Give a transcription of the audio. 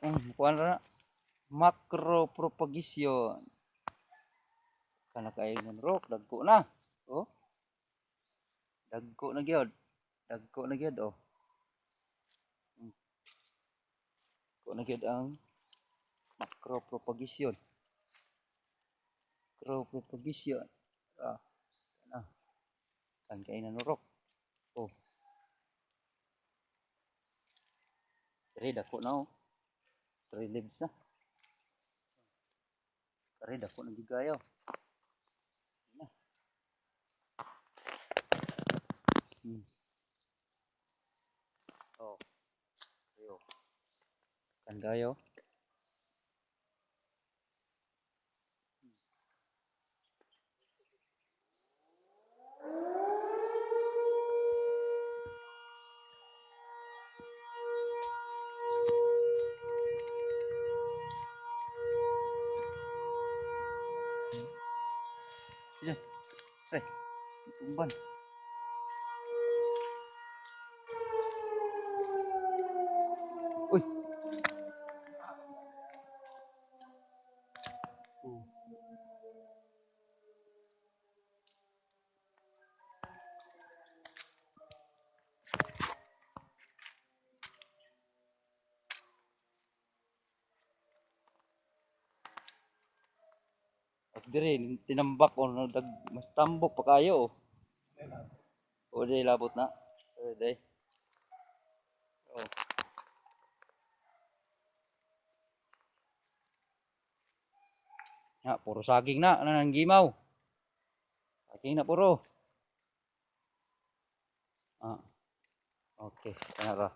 Kuan ra macropropagation. Kana kay nunrok dagko na. Oh, dagko na gyud. Dagko na gyud oh. Dagko na gyud ang macropropagation. Macropropagation. Ah, kana. Kan kay nunrok. Oh, diri dako na oh. 3 leaves na. Diri dako na gigayo. Oh, ayo. Kan gayo. Diyan. Tumban. Uy. At diri tinambak ko no dag mas tambok pa kayo. O di labot na. Day. Oh. Ya, puro saging na nang gimaw. Saging na puro. Ah, okay. Kana ra.